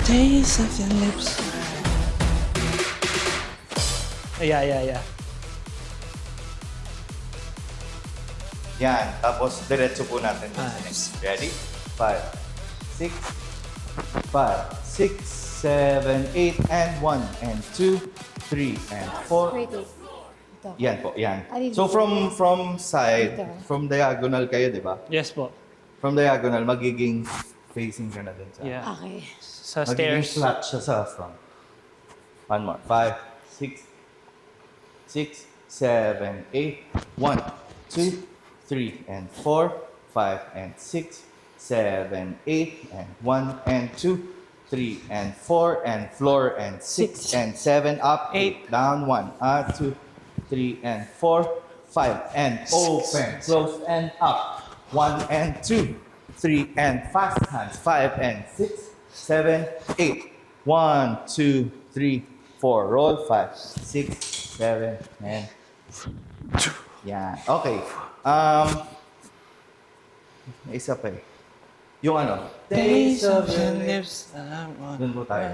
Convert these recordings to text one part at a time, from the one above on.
Taste of your lips. Yeah. Yan. Tapos, diretso po natin. Ready? 5, 6, 5, 6, 7, 8, and 1, and 2, 3, and 4. Wait. Ito. Yan po, yan. Ah, dito. So, from side, Dito. from diagonal kayo, di ba? Yes po. From diagonal, magiging facing ka na dun sa... Yeah. Okay. Sa Magiging stairs. flat siya sa front. One more. 5, 6, 6, 7, 8, 1, 2, 3, and 4, 5, and 6, 7, 8, and 1, and 2, 3, and 4, and floor, and 6, and 7, up, 8, down, 1, 2, 3, and 4, 5, and open, close, and up, 1, and 2, 3, and fast hands, 5, and 6, 7, 8, 1, 2, 3, 4, roll, 5, 6, 7, and yan. Okay. May isa pa eh. Yung ano? Taste of your lips. Doon po tayo.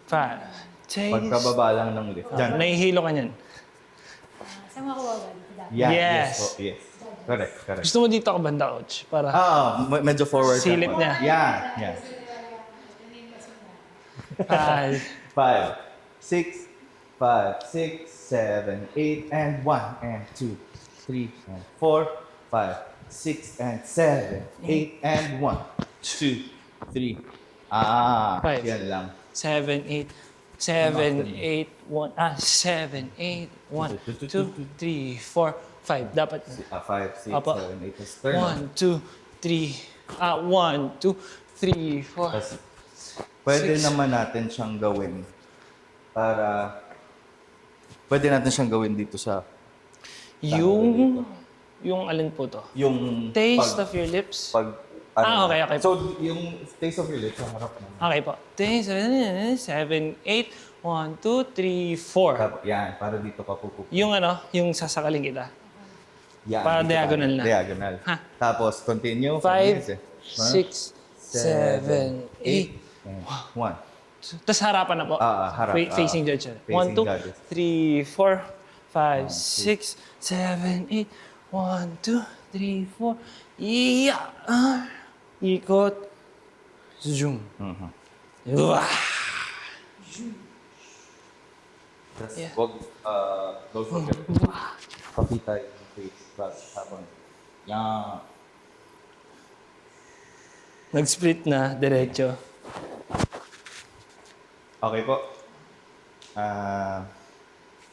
5. Taste. Pagkababa lang ng lift. Diyan. Nahihilo ka niyan. Saan makuha ba dito dati? Yan. Yes. Yes po. Yes. Correct. Correct. Gusto mo dito ka banda, coach? Para Medyo forward. ka Silip po. niya. Yan. Yan. 5. 5, 6, 5, 6, 7, 8, and 1, and 2, 3, and 4, 5, 6, and 7, 8, and 1, 2, 3. Five. Yan lang. 7, 8. 7, 8, 1. 7, 8, 1, 2, 3, 4, 5. Dapat. 5, 6, Apa. 7, 8. Tapos turn. 1, 2, 3. 1, 2, 3, 4. Tapos, pwede Six. naman natin siyang gawin para... Pwede natin siyang gawin dito sa... Yung alin po to? Yung... Taste of your lips. Pag... Okay. So, yung taste of your lips, ang harap naman. Okay po. 7, 8, 1, 2, 3, 4. Yan, para dito ka pupupo. Yung yung sasakalin kita. Yan, Para dito diagonal tayo. na. Diagonal. Ha? Tapos, continue. 5, 6, 7, 8. 1. Tapos harapan na po. Harap. Facing judge. Facing 1, 2, judges. 3, 4, 5, 6, 7, 8. 1, 2, 3, 4. Yeah! Ikot. Zoom. Wah! Tapos, Yeah. don't forget. Pakita yung face. Habang, yan. Nag-split na, diretso. Okay po.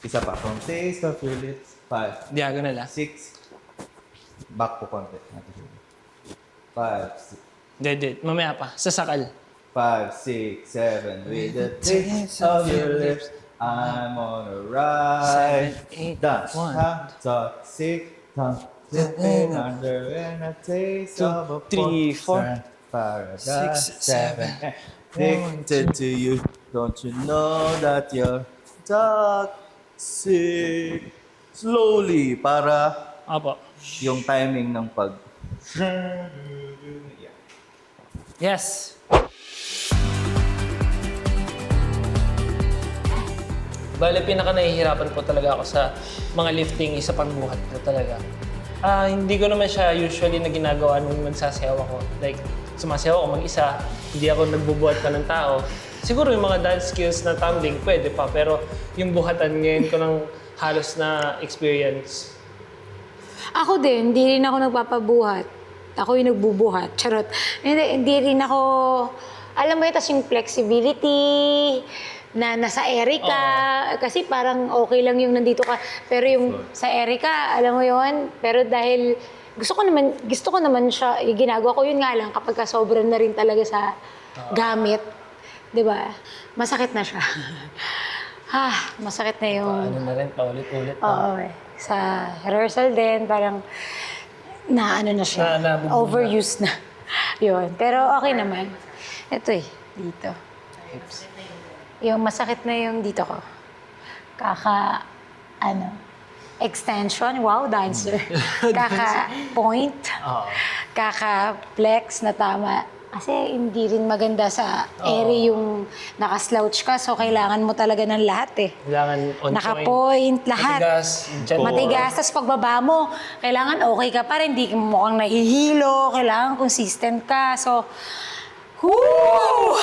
Isa pa. From taste of your lips. 5, Diagonal 6. Back po konti. 5, 6. Dead. Mamaya pa. Sasakal. 5, 6, 7. With the taste of your lips, I'm on a ride. 7, 8, Dance, 1, toxic, slipping under and a taste 2, of a 3, 4, paradise. 6, 7, Addicted to you. Don't you know that you're toxic? Slowly, para Apo. yung timing ng pag... Yes. Bale, pinaka nahihirapan po talaga ako sa mga lifting sa pagbuhat po talaga. Hindi ko naman siya usually na ginagawa nung nagsasayaw ako. Like, sumasayaw ako mag-isa, hindi ako nagbubuhat pa ng tao. Siguro yung mga dance skills na tumbling, pwede pa. Pero yung buhatan ngayon ko ng halos na experience. Ako din, hindi rin ako nagpapabuhat. Ako yung nagbubuhat. Charot. Hindi rin ako... Alam mo yun, tas yung flexibility na nasa Erica. Kasi parang okay lang yung nandito ka. Pero yung sa Erica, alam mo yun? Pero dahil gusto ko naman siya, ginagawa ko yun nga lang kapag sobrang na rin talaga sa gamit. 'Di ba? Masakit na siya. Masakit na yung... Ano na rin, paulit-ulit. Oo, eh. Sa rehearsal din, parang na siya. Nabubuga. Overused na. Yun. Pero okay naman. Ito dito. Yung masakit na yung dito ko. Extension, wow, dancer. Kaka-point. Kaka-flex na tama. Kasi hindi rin maganda sa ere yung nakaslouch ka. So, kailangan mo talaga ng lahat eh. Kailangan on Naka-point, lahat. Matigas. Dyan. Matigas. Tapos pagbaba mo, kailangan okay ka pa rin. Hindi mo mukhang nahihilo. Kailangan consistent ka. So, whoo!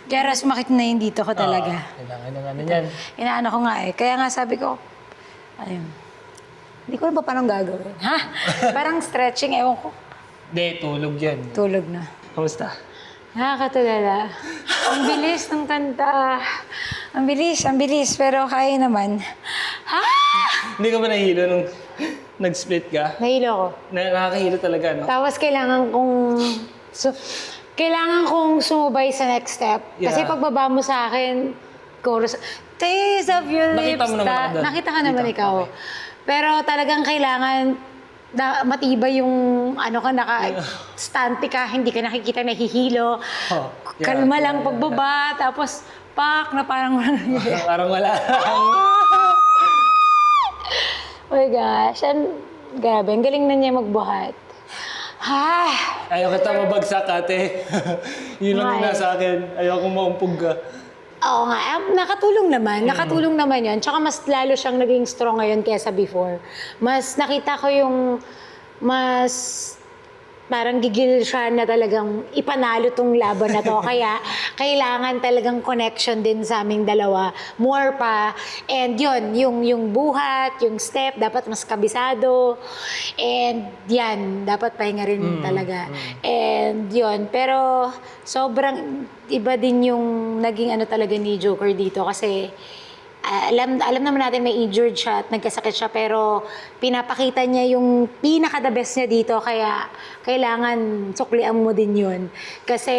Pero sumakit na yun dito ko talaga. Kailangan ng ano yan. Inaano ko nga eh. Kaya nga sabi ko, ayun. Hindi ko alam pa paano gagawin. Ha? Parang stretching, ewan ko. Hindi, tulog yan. Tulog na. Kamusta? Nakakatulala. Ang bilis ng kanta. Ang bilis. Pero kaya naman. Ha? Hindi ka ba nahihilo nung nag-split ka? Nahilo ko. Nakakahilo talaga, no? Tapos kailangan kong sumubay sa next step. Kasi Yeah. pagbaba mo sa akin, chorus, taste of your Nakita lips. mo naman ako doon. Nakita ka naman Nakita, ikaw. okay. Pero talagang kailangan matibay yung ano ka, naka-stante ka, hindi ka nakikita nahihilo. Oh, yeah. Kalma lang pagbaba, tapos pak na parang walang nangyayari. Parang wala lang. Oh my gosh, grabe, ang galing na niya magbuhat. Ha! Ayaw kita mabagsak, ate. Yun lang yung Why? nasa akin. Ayaw kong maumpog ka. Oo nga, nakatulong naman yun. Tsaka mas lalo siyang naging strong ngayon kaysa before. Mas nakita ko yung mas parang gigil siya na talagang ipanalo tong laban na to. Kaya kailangan talagang connection din sa aming dalawa. More pa. And yun, yung buhat, yung step, dapat mas kabisado. And yan, dapat pahinga rin talaga. And yun, pero sobrang iba din yung naging ano talaga ni Joker dito kasi alam naman natin may injured siya at nagkasakit siya pero pinapakita niya yung pinaka-the best niya dito kaya kailangan suklian mo din yun. Kasi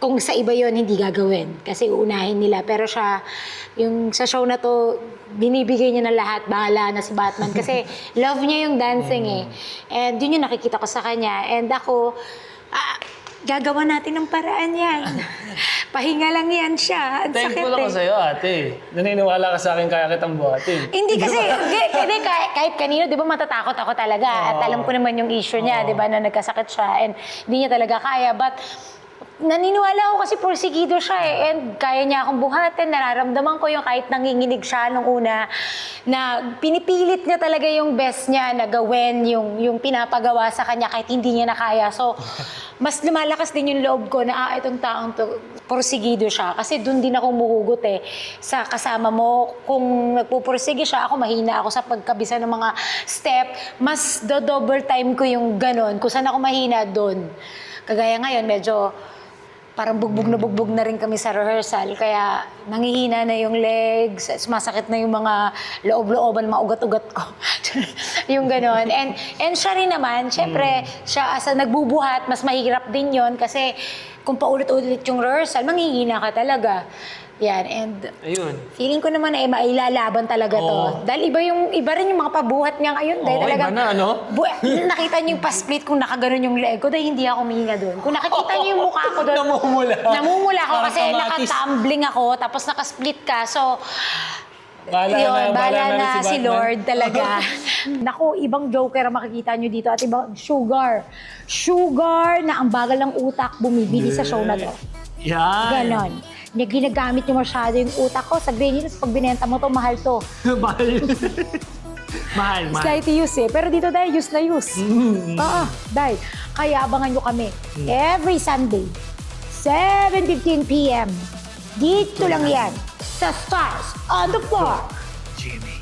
kung sa iba yun, hindi gagawin. Kasi uunahin nila. Pero siya, yung sa show na to, binibigay niya na lahat. Bahala na si Batman. Kasi love niya yung dancing eh. And yun yung nakikita ko sa kanya. And ako, gagawa natin ng paraan yan. Pahinga lang yan siya. Ang sakit Thankful ako eh. sa'yo, ate. Naniniwala ka sa akin kaya kitang buhatin. Hindi kasi, kahit kanino, di ba matatakot ako talaga. At alam ko naman yung issue niya, di ba, na nagkasakit siya. And hindi niya talaga kaya. But naniniwala ako kasi porsigido siya eh. And kaya niya akong buhatin. Nararamdaman ko yung kahit nanginginig siya nung una, na pinipilit niya talaga yung best niya na gawin yung pinapagawa sa kanya kahit hindi niya na kaya. So, mas lumalakas din yung loob ko na itong taong to, porsigido siya. Kasi doon din ako muhugot eh. Sa kasama mo, kung nagpupursige siya, ako mahina ako sa pagkabisa ng mga step. Mas double time ko yung ganon. Kung saan ako mahina doon. Kagaya ngayon, medyo parang bugbog na rin kami sa rehearsal. Kaya nangihina na yung legs, sumasakit na yung mga loob-looban, mga ugat-ugat ko. Yung ganon. And siya rin naman, syempre, siya as a nagbubuhat, mas mahirap din yon kasi kung paulit-ulit yung rehearsal, manghihina ka talaga. Yan, and Ayun. feeling ko naman ay mailalaban talaga to. Oo. Dahil iba rin yung mga pabuhat niya ngayon. Dahil Oo, talagang, iba na, ano? nakita niyo yung pa-split kung nakaganon yung leg ko, dahil hindi ako humihinga doon. Kung nakikita niyo yung mukha ko doon, Namumula. namumula ako Parang kasi kamatis. nakatumbling ako, tapos nakasplit ka. So, Bahala bahala na si Batman. Lord talaga. Naku, ibang Joker ang makikita nyo dito at ibang Sugar. Sugar na ang bagal ng utak bumibili sa show na to. Yan. Ganon. Niya ginagamit nyo masyado yung utak ko. Sabihin nyo, pag binenta mo to, mahal to. Mahal. Mahal. Slight use eh. Pero dito dahil use na use. Dahil. Kaya abangan nyo kami every Sunday, 7:15 p.m. Dito lang yan sa Stars on the Floor. Jimmy.